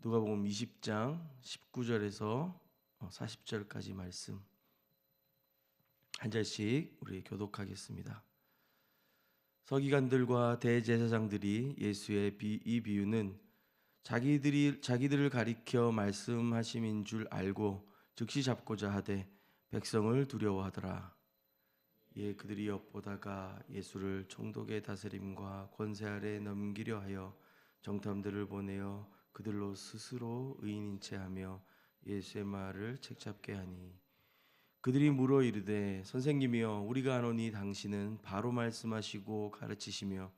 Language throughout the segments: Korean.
누가복음 20장 19절에서 40절까지 말씀 한 절씩 우리 교독하겠습니다. 서기관들과 대제사장들이 예수의 이 비유는 자기들을 가리켜 말씀하심인 줄 알고 즉시 잡고자 하되 백성을 두려워하더라. 예, 그들이 엿보다가 예수를 총독의 다스림과 권세 아래 넘기려 하여 정탐들을 보내어 그들로 스스로 의인인 채 하며 예수의 말을 책잡게 하니, 그들이 물어 이르되 선생님이여, 우리가 아노니 당신은 바로 말씀하시고 가르치시며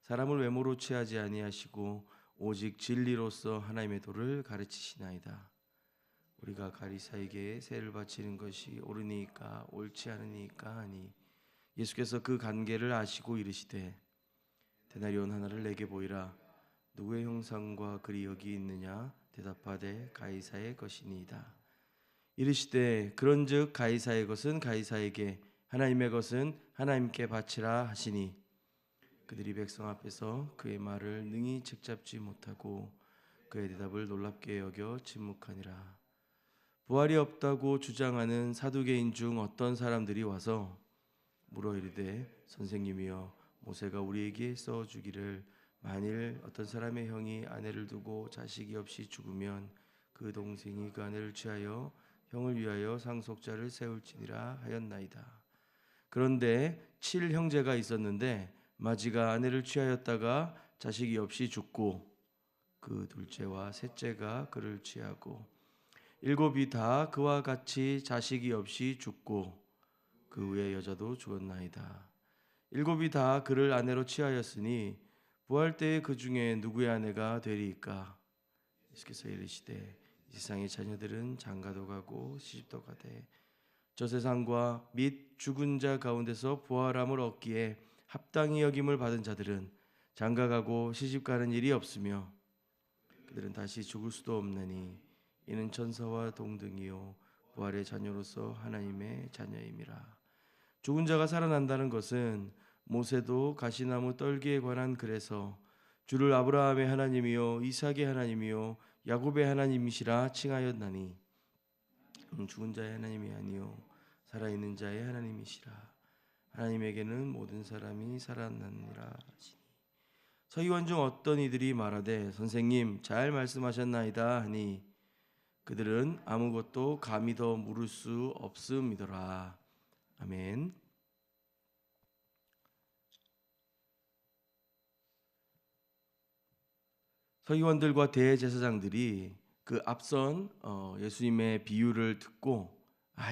사람을 외모로 취하지 아니하시고 오직 진리로서 하나님의 도를 가르치시나이다. 우리가 가리사에게 세를 바치는 것이 옳으니까 옳지 않으니까 하니, 예수께서 그 관계를 아시고 이르시되 데나리온 하나를 내게 보이라. 누구의 형상과 글이 여기 있느냐? 대답하되 가이사의 것이니이다. 이르시되 그런즉 가이사의 것은 가이사에게, 하나님의 것은 하나님께 바치라 하시니, 그들이 백성 앞에서 그의 말을 능히 책잡지 못하고 그의 대답을 놀랍게 여겨 침묵하니라. 부활이 없다고 주장하는 사두개인 중 어떤 사람들이 와서 물어 이르되 선생님이여, 모세가 우리에게 써주기를 만일 어떤 사람의 형이 아내를 두고 자식이 없이 죽으면 그 동생이 그 아내를 취하여 형을 위하여 상속자를 세울지니라 하였나이다. 그런데 7형제가 있었는데 마지가 아내를 취하였다가 자식이 없이 죽고 그 둘째와 셋째가 그를 취하고 7이 다 그와 같이 자식이 없이 죽고 그 후에 여자도 죽었나이다. 7이 다 그를 아내로 취하였으니 부활 때에 그 중에 누구의 아내가 되리이까? 예수께서 이르시되 이 세상의 자녀들은 장가도 가고 시집도 가되 저 세상과 및 죽은 자 가운데서 부활함을 얻기에 합당히 여김을 받은 자들은 장가가고 시집가는 일이 없으며 그들은 다시 죽을 수도 없나니 이는 천사와 동등이요 부활의 자녀로서 하나님의 자녀임이라. 죽은 자가 살아난다는 것은 모세도 가시나무 떨기에 관한 글에서 주를 아브라함의 하나님이요 이삭의 하나님이요 야곱의 하나님이시라 칭하였나니, 죽은 자의 하나님이 아니요 살아있는 자의 하나님이시라. 하나님에게는 모든 사람이 살아나느니라 하시니, 서기관 중 어떤 이들이 말하되 선생님 잘 말씀하셨나이다 하니, 그들은 아무것도 감히 더 물을 수 없음이더라. 아멘. 서기관들과 대제사장들이 그 앞선 예수님의 비유를 듣고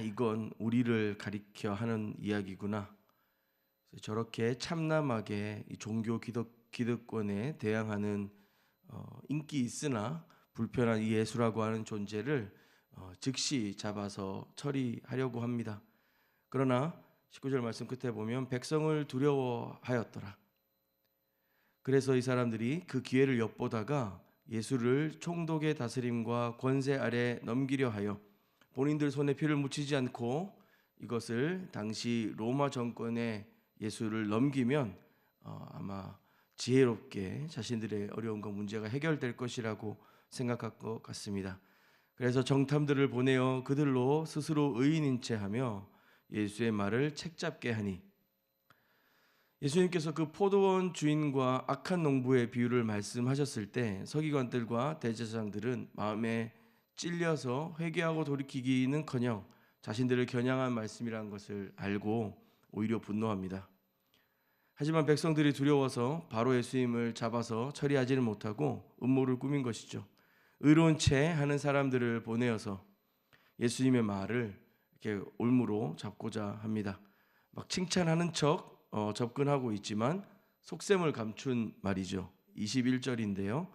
이건 우리를 가리켜 하는 이야기구나. 저렇게 참남하게 이 종교 기득권에 대항하는 인기 있으나 불편한 이 예수라고 하는 존재를 즉시 잡아서 처리하려고 합니다. 그러나 19절 말씀 끝에 보면 백성을 두려워하였더라. 그래서 이 사람들이 그 기회를 엿보다가 예수를 총독의 다스림과 권세 아래 넘기려 하여 본인들 손에 피를 묻히지 않고 이것을 당시 로마 정권에 예수를 넘기면 아마 지혜롭게 자신들의 어려움과 문제가 해결될 것이라고 생각할 것 같습니다. 그래서 정탐들을 보내어 그들로 스스로 의인인 채 하며 예수의 말을 책잡게 하니, 예수님께서 그 포도원 주인과 악한 농부의 비유를 말씀하셨을 때 서기관들과 대제사장들은 마음에 찔려서 회개하고 돌이키기는커녕 자신들을 겨냥한 말씀이라는 것을 알고 오히려 분노합니다. 하지만 백성들이 두려워서 바로 예수님을 잡아서 처리하지는 못하고 음모를 꾸민 것이죠. 의로운 채 하는 사람들을 보내어서 예수님의 말을 이렇게 올무로 잡고자 합니다. 막 칭찬하는 척 접근하고 있지만 속셈을 감춘 말이죠. 21절인데요.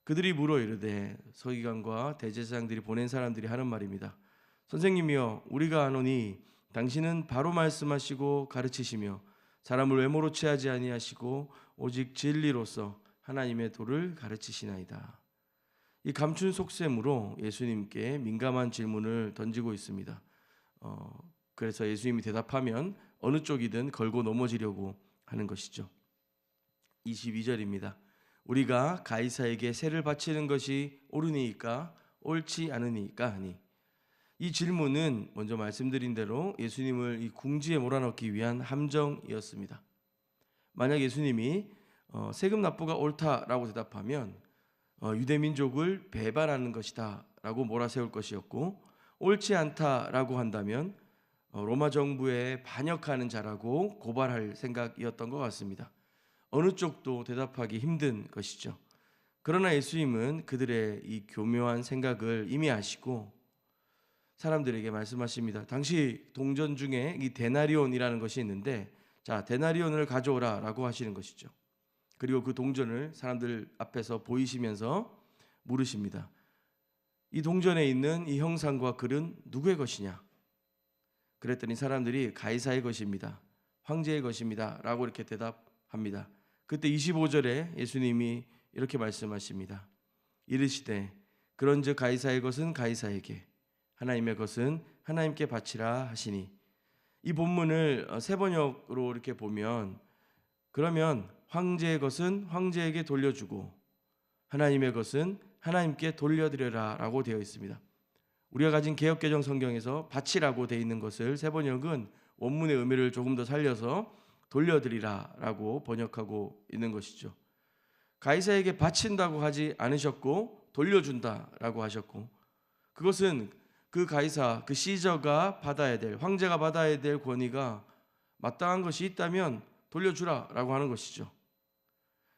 그들이 물어 이르되, 서기관과 대제사장들이 보낸 사람들이 하는 말입니다. 선생님이여, 우리가 아노니 당신은 바로 말씀하시고 가르치시며 사람을 외모로 취하지 아니하시고 오직 진리로서 하나님의 도를 가르치시나이다. 이 감춘 속셈으로 예수님께 민감한 질문을 던지고 있습니다. 그래서 예수님이 대답하면 어느 쪽이든 걸고 넘어지려고 하는 것이죠. 22절입니다. 우리가 가이사에게 세를 바치는 것이 옳으니까 옳지 않으니까 하니. 이 질문은 먼저 말씀드린 대로 예수님을 이 궁지에 몰아넣기 위한 함정이었습니다. 만약 예수님이 세금 납부가 옳다라고 대답하면 유대 민족을 배반하는 것이다라고 몰아세울 것이었고, 옳지 않다라고 한다면 로마 정부에 반역하는 자라고 고발할 생각이었던 것 같습니다. 어느 쪽도 대답하기 힘든 것이죠. 그러나 예수님은 그들의 이 교묘한 생각을 이미 아시고 사람들에게 말씀하십니다. 당시 동전 중에 이 데나리온이라는 것이 있는데, 자, 데나리온을 가져오라 라고 하시는 것이죠. 그리고 그 동전을 사람들 앞에서 보이시면서 물으십니다. 이 동전에 있는 이 형상과 글은 누구의 것이냐? 그랬더니 사람들이 가이사의 것입니다, 황제의 것입니다 라고 이렇게 대답합니다. 그때 25절에 예수님이 이렇게 말씀하십니다. 이르시되 그런즉 가이사의 것은 가이사에게, 하나님의 것은 하나님께 바치라 하시니. 이 본문을 세 번역으로 이렇게 보면, 그러면 황제의 것은 황제에게 돌려주고 하나님의 것은 하나님께 돌려드려라 라고 되어 있습니다. 우리가 가진 개역개정 성경에서 바치라고 되어 있는 것을 세 번역은 원문의 의미를 조금 더 살려서 돌려드리라 라고 번역하고 있는 것이죠. 가이사에게 바친다고 하지 않으셨고 돌려준다 라고 하셨고, 그것은 그 가이사, 그 시저가 받아야 될, 황제가 받아야 될 권위가 마땅한 것이 있다면 돌려주라 라고 하는 것이죠.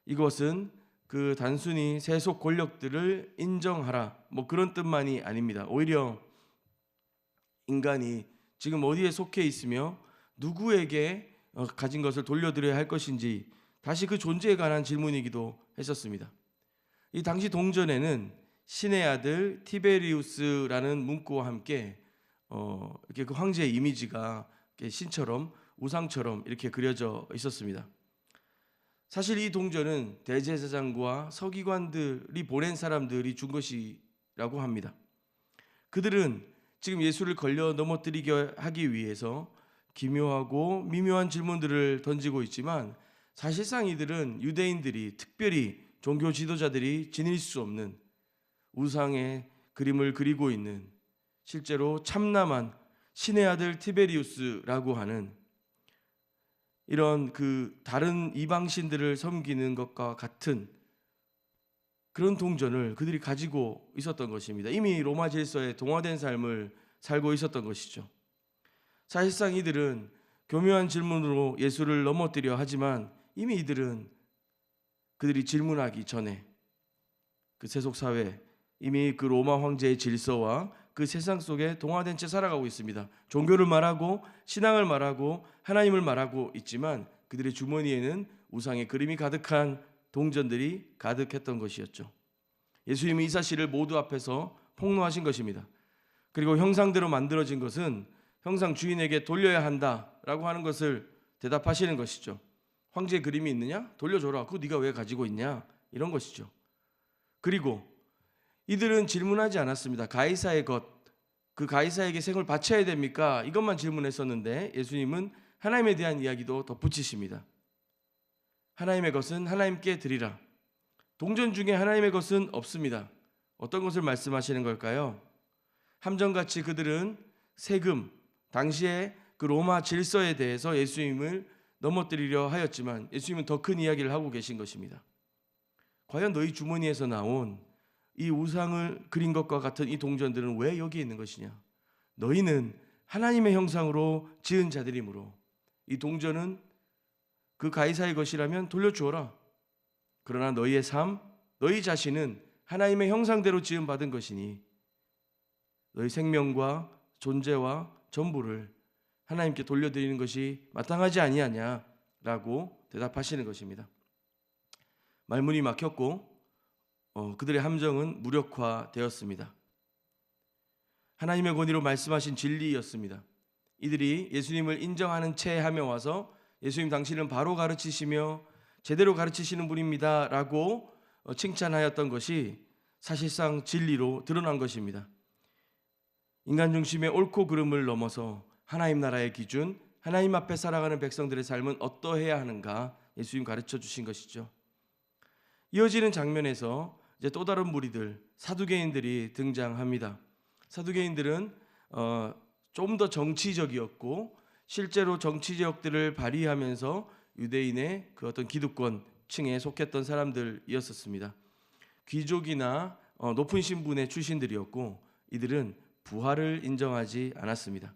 이것은 그 단순히 세속 권력들을 인정하라 뭐 그런 뜻만이 아닙니다. 오히려 인간이 지금 어디에 속해 있으며 누구에게 가진 것을 돌려드려야 할 것인지 다시 그 존재에 관한 질문이기도 했었습니다. 이 당시 동전에는 신의 아들 티베리우스라는 문구와 함께 이렇게 그 황제의 이미지가 이렇게 신처럼 우상처럼 이렇게 그려져 있었습니다. 사실 이 동전은 대제사장과 서기관들이 보낸 사람들이 준 것이라고 합니다. 그들은 지금 예수를 걸려 넘어뜨리게 하기 위해서 기묘하고 미묘한 질문들을 던지고 있지만, 사실상 이들은 유대인들이, 특별히 종교 지도자들이 지닐 수 없는 우상의 그림을 그리고 있는, 실제로 참남한 신의 아들 티베리우스라고 하는 이런 그 다른 이방신들을 섬기는 것과 같은 그런 동전을 그들이 가지고 있었던 것입니다. 이미 로마 질서에 동화된 삶을 살고 있었던 것이죠. 사실상 이들은 교묘한 질문으로 예수를 넘어뜨려 하지만 이미 이들은 그들이 질문하기 전에 그 세속 사회, 이미 그 로마 황제의 질서와 그 세상 속에 동화된 채 살아가고 있습니다. 종교를 말하고 신앙을 말하고 하나님을 말하고 있지만 그들의 주머니에는 우상의 그림이 가득한 동전들이 가득했던 것이었죠. 예수님이 이 사실을 모두 앞에서 폭로하신 것입니다. 그리고 형상대로 만들어진 것은 형상 주인에게 돌려야 한다라고 하는 것을 대답하시는 것이죠. 황제의 그림이 있느냐? 돌려줘라. 그거 네가 왜 가지고 있냐? 이런 것이죠. 그리고 이들은 질문하지 않았습니다. 가이사의 것, 그 가이사에게 생을 바쳐야 됩니까? 이것만 질문했었는데 예수님은 하나님에 대한 이야기도 덧붙이십니다. 하나님의 것은 하나님께 드리라. 동전 중에 하나님의 것은 없습니다. 어떤 것을 말씀하시는 걸까요? 함정같이 그들은 세금, 당시의 그 로마 질서에 대해서 예수님을 넘어뜨리려 하였지만 예수님은 더 큰 이야기를 하고 계신 것입니다. 과연 너희 주머니에서 나온 이 우상을 그린 것과 같은 이 동전들은 왜 여기에 있는 것이냐? 너희는 하나님의 형상으로 지은 자들이므로 이 동전은 그 가이사의 것이라면 돌려주어라. 그러나 너희의 삶, 너희 자신은 하나님의 형상대로 지은 받은 것이니 너희 생명과 존재와 전부를 하나님께 돌려드리는 것이 마땅하지 아니하냐라고 대답하시는 것입니다. 말문이 막혔고 그들의 함정은 무력화되었습니다. 하나님의 권위로 말씀하신 진리였습니다. 이들이 예수님을 인정하는 채 하며 와서 예수님 당신은 바로 가르치시며 제대로 가르치시는 분입니다 라고 칭찬하였던 것이 사실상 진리로 드러난 것입니다. 인간 중심의 옳고 그름을 넘어서 하나님 나라의 기준, 하나님 앞에 살아가는 백성들의 삶은 어떠해야 하는가 예수님 가르쳐 주신 것이죠. 이어지는 장면에서 이제 또 다른 무리들, 사두개인들이 등장합니다. 사두개인들은 좀 더 정치적이었고 실제로 정치력들을 발휘하면서 유대인의 그 어떤 기득권층에 속했던 사람들이었었습니다. 귀족이나 높은 신분의 출신들이었고 이들은 부활을 인정하지 않았습니다.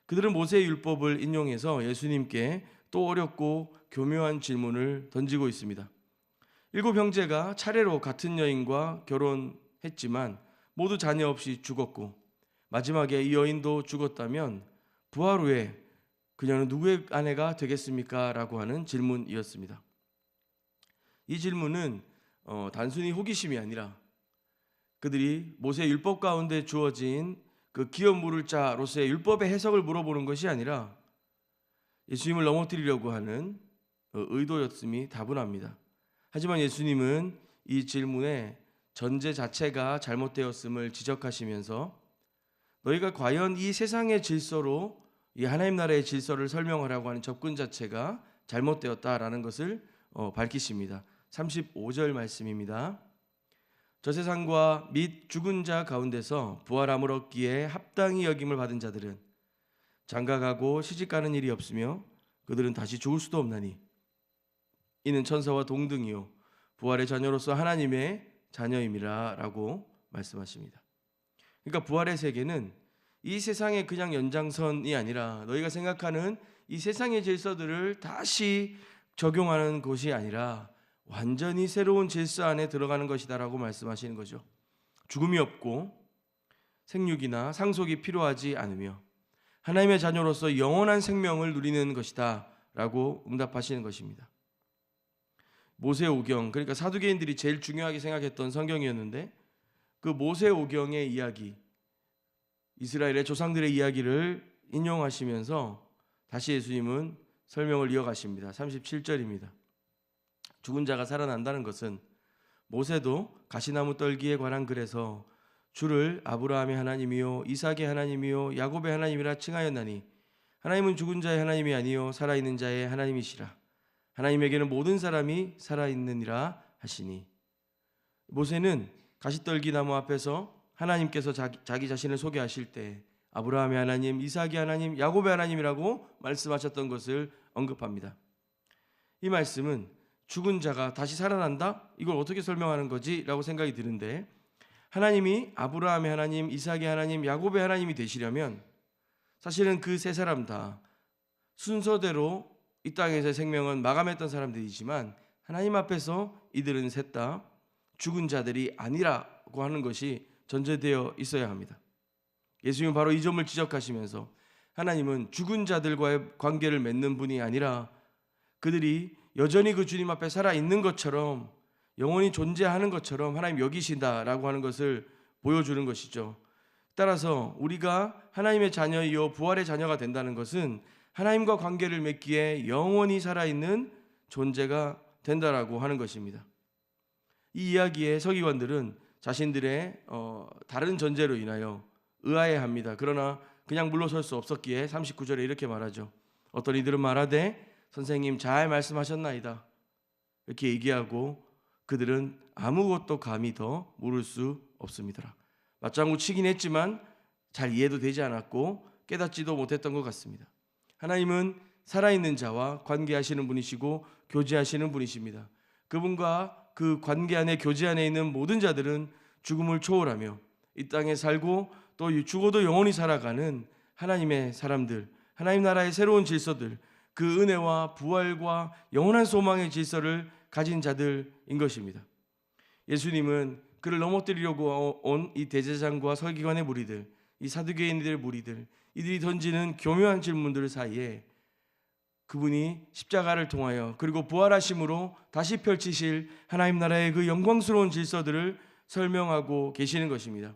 그들은 모세의 율법을 인용해서 예수님께 또 어렵고 교묘한 질문을 던지고 있습니다. 7 형제가 차례로 같은 여인과 결혼했지만 모두 자녀 없이 죽었고 마지막에 이 여인도 죽었다면 부활 후에 그녀는 누구의 아내가 되겠습니까? 라고 하는 질문이었습니다. 이 질문은 단순히 호기심이 아니라 그들이 모세의 율법 가운데 주어진 그 기업 물을 자로서의 율법의 해석을 물어보는 것이 아니라 예수님을 넘어뜨리려고 하는 의도였음이 다분합니다. 하지만 예수님은 이 질문의 전제 자체가 잘못되었음을 지적하시면서 너희가 과연 이 세상의 질서로 이 하나님 나라의 질서를 설명하라고 하는 접근 자체가 잘못되었다라는 것을 밝히십니다. 35절 말씀입니다. 저 세상과 및 죽은 자 가운데서 부활함을 얻기에 합당히 여김을 받은 자들은 장가가고 시집가는 일이 없으며 그들은 다시 죽을 수도 없나니 이는 천사와 동등이요 부활의 자녀로서 하나님의 자녀임이라 라고 말씀하십니다. 그러니까 부활의 세계는 이 세상의 그냥 연장선이 아니라 너희가 생각하는 이 세상의 질서들을 다시 적용하는 것이 아니라 완전히 새로운 질서 안에 들어가는 것이다 라고 말씀하시는 거죠. 죽음이 없고 생육이나 상속이 필요하지 않으며 하나님의 자녀로서 영원한 생명을 누리는 것이다 라고 응답하시는 것입니다. 모세오경, 그러니까 사두개인들이 제일 중요하게 생각했던 성경이었는데 그 모세오경의 이야기, 이스라엘의 조상들의 이야기를 인용하시면서 다시 예수님은 설명을 이어가십니다. 37절입니다. 죽은 자가 살아난다는 것은 모세도 가시나무 떨기에 관한 글에서 주를 아브라함의 하나님이요 이삭의 하나님이요 야곱의 하나님이라 칭하였나니 하나님은 죽은 자의 하나님이 아니요 살아있는 자의 하나님이시라. 하나님에게는 모든 사람이 살아있느니라 하시니. 모세는 가시떨기 나무 앞에서 하나님께서 자기 자신을 소개하실 때 아브라함의 하나님, 이삭의 하나님, 야곱의 하나님이라고 말씀하셨던 것을 언급합니다. 이 말씀은 죽은 자가 다시 살아난다? 이걸 어떻게 설명하는 거지? 라고 생각이 드는데 하나님이 아브라함의 하나님, 이삭의 하나님, 야곱의 하나님이 되시려면 사실은 그 세 사람 다 순서대로 이 땅에서의 생명은 마감했던 사람들이지만 하나님 앞에서 이들은 셋 다 죽은 자들이 아니라고 하는 것이 전제되어 있어야 합니다. 예수님은 바로 이 점을 지적하시면서 하나님은 죽은 자들과의 관계를 맺는 분이 아니라 그들이 여전히 그 주님 앞에 살아있는 것처럼 영원히 존재하는 것처럼 하나님 여기신다라고 하는 것을 보여주는 것이죠. 따라서 우리가 하나님의 자녀이요 부활의 자녀가 된다는 것은 하나님과 관계를 맺기에 영원히 살아있는 존재가 된다라고 하는 것입니다. 이 이야기의 서기관들은 자신들의 다른 전제로 인하여 의아해합니다. 그러나 그냥 물러설 수 없었기에 39절에 이렇게 말하죠. 어떤 이들은 말하되 선생님 잘 말씀하셨나이다 이렇게 얘기하고 그들은 아무것도 감히 더 물을 수 없습니다. 맞장구 치긴 했지만 잘 이해도 되지 않았고 깨닫지도 못했던 것 같습니다. 하나님은 살아있는 자와 관계하시는 분이시고 교제하시는 분이십니다. 그분과 그 관계 안에 교제 안에 있는 모든 자들은 죽음을 초월하며 이 땅에 살고 또 죽어도 영원히 살아가는 하나님의 사람들, 하나님 나라의 새로운 질서들, 그 은혜와 부활과 영원한 소망의 질서를 가진 자들인 것입니다. 예수님은 그를 넘어뜨리려고 온 이 대제사장과 서기관의 무리들, 이 사두개인들의 무리들, 이들이 던지는 교묘한 질문들 사이에 그분이 십자가를 통하여 그리고 부활하심으로 다시 펼치실 하나님 나라의 그 영광스러운 질서들을 설명하고 계시는 것입니다.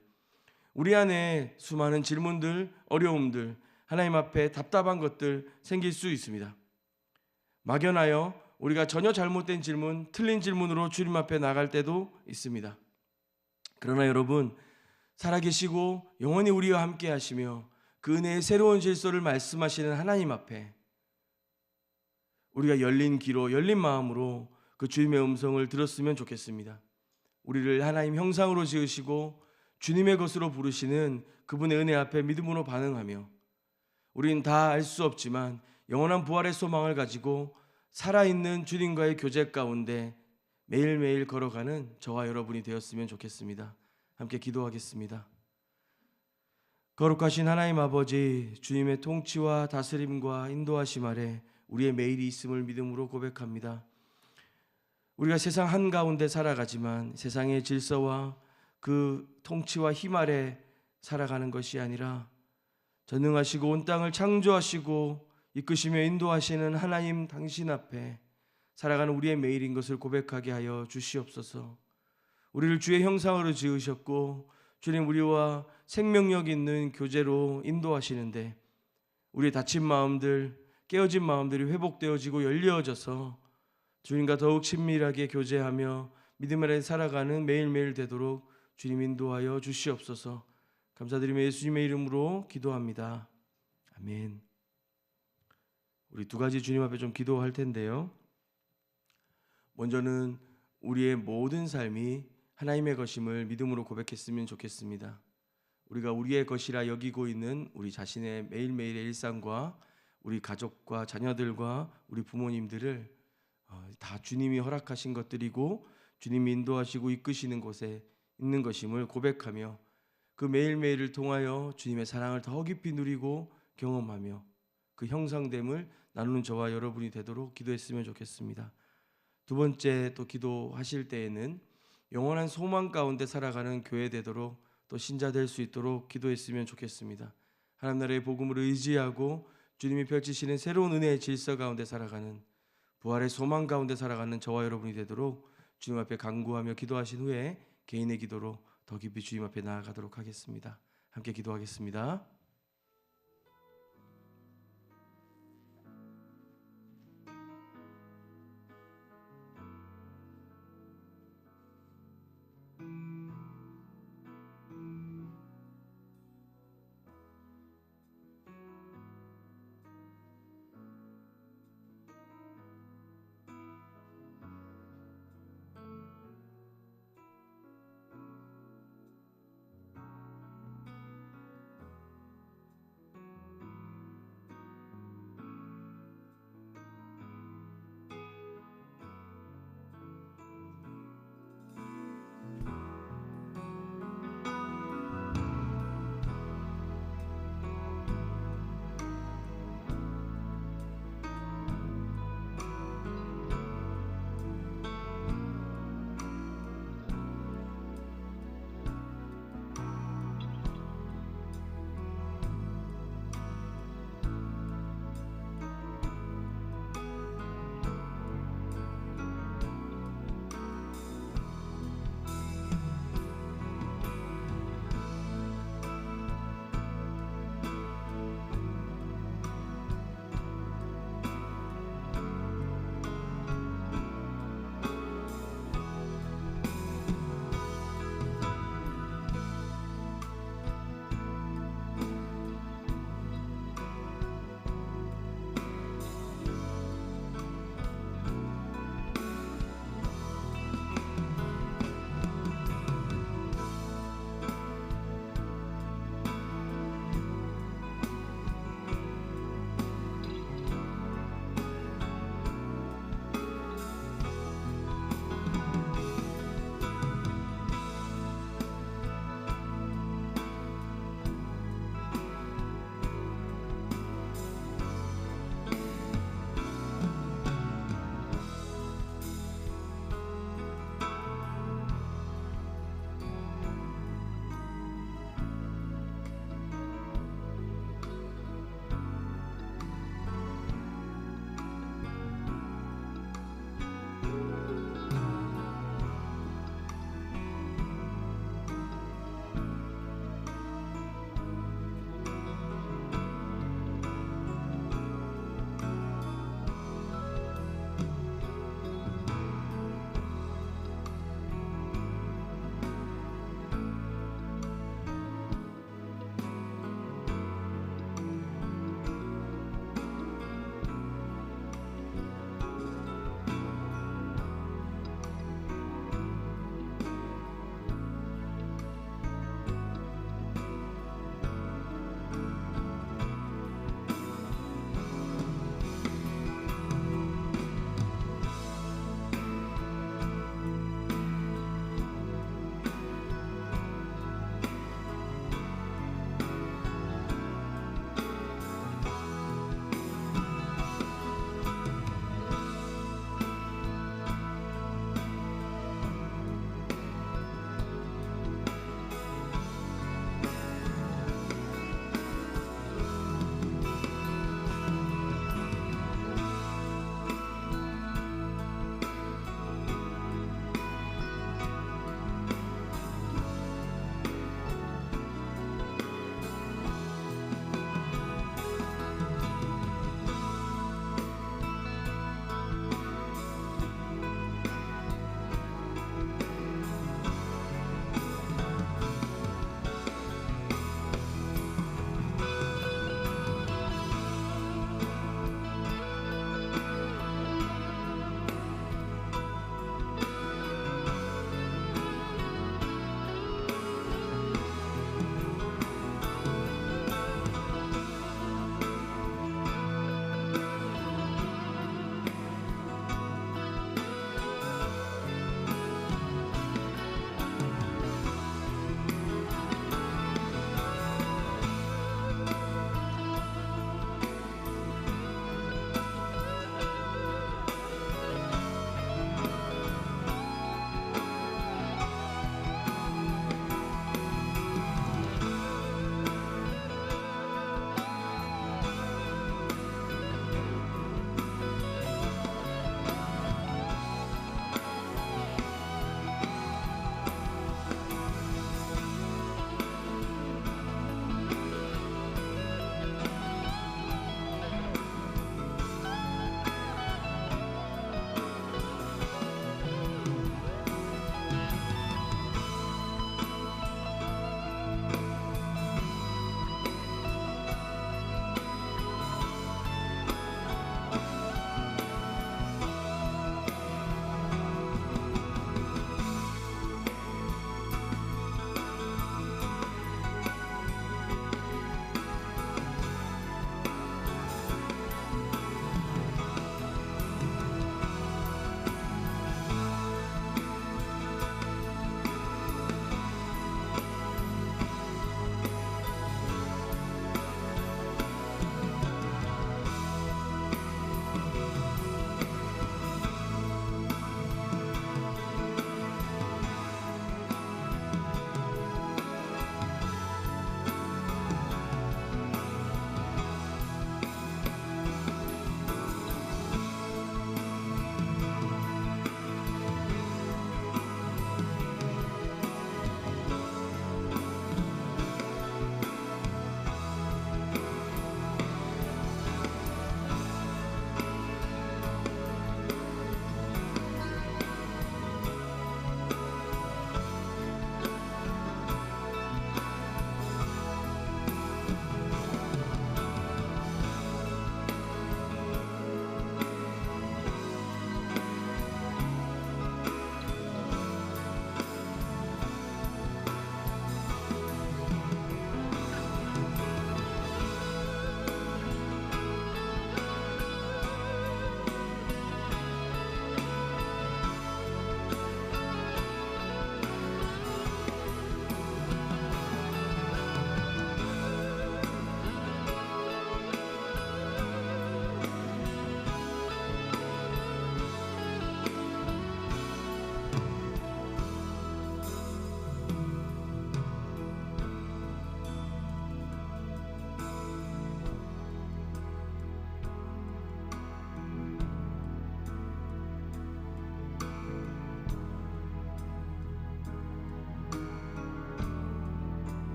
우리 안에 수많은 질문들, 어려움들, 하나님 앞에 답답한 것들 생길 수 있습니다. 막연하여 우리가 전혀 잘못된 질문, 틀린 질문으로 주님 앞에 나갈 때도 있습니다. 그러나 여러분, 살아계시고 영원히 우리와 함께 하시며 그 은혜의 새로운 질서를 말씀하시는 하나님 앞에 우리가 열린 귀로 열린 마음으로 그 주님의 음성을 들었으면 좋겠습니다. 우리를 하나님 형상으로 지으시고 주님의 것으로 부르시는 그분의 은혜 앞에 믿음으로 반응하며 우리는 다 알 수 없지만 영원한 부활의 소망을 가지고 살아있는 주님과의 교제 가운데 매일매일 걸어가는 저와 여러분이 되었으면 좋겠습니다. 함께 기도하겠습니다. 거룩하신 하나님 아버지, 주님의 통치와 다스림과 인도하심 아래 우리의 매일이 있음을 믿음으로 고백합니다. 우리가 세상 한가운데 살아가지만 세상의 질서와 그 통치와 힘 아래 살아가는 것이 아니라 전능하시고 온 땅을 창조하시고 이끄시며 인도하시는 하나님 당신 앞에 살아가는 우리의 매일인 것을 고백하게 하여 주시옵소서. 우리를 주의 형상으로 지으셨고 주님 우리와 생명력 있는 교제로 인도하시는데 우리의 다친 마음들, 깨어진 마음들이 회복되어지고 열려져서 주님과 더욱 친밀하게 교제하며 믿음 아래 살아가는 매일매일 되도록 주님 인도하여 주시옵소서. 감사드리며 예수님의 이름으로 기도합니다. 아멘. 우리 두 가지 주님 앞에 좀 기도할 텐데요. 먼저는 우리의 모든 삶이 하나님의 것임을 믿음으로 고백했으면 좋겠습니다. 우리가 우리의 것이라 여기고 있는 우리 자신의 매일매일의 일상과 우리 가족과 자녀들과 우리 부모님들을 다 주님이 허락하신 것들이고 주님이 인도하시고 이끄시는 곳에 있는 것임을 고백하며 그 매일매일을 통하여 주님의 사랑을 더 깊이 누리고 경험하며 그 형상됨을 나누는 저와 여러분이 되도록 기도했으면 좋겠습니다. 두 번째 또 기도하실 때에는 영원한 소망 가운데 살아가는 교회 되도록 또 신자 될 수 있도록 기도했으면 좋겠습니다. 하나님 나라의 복음을 의지하고 주님이 펼치시는 새로운 은혜의 질서 가운데 살아가는 부활의 소망 가운데 살아가는 저와 여러분이 되도록 주님 앞에 간구하며 기도하신 후에 개인의 기도로 더 깊이 주님 앞에 나아가도록 하겠습니다. 함께 기도하겠습니다.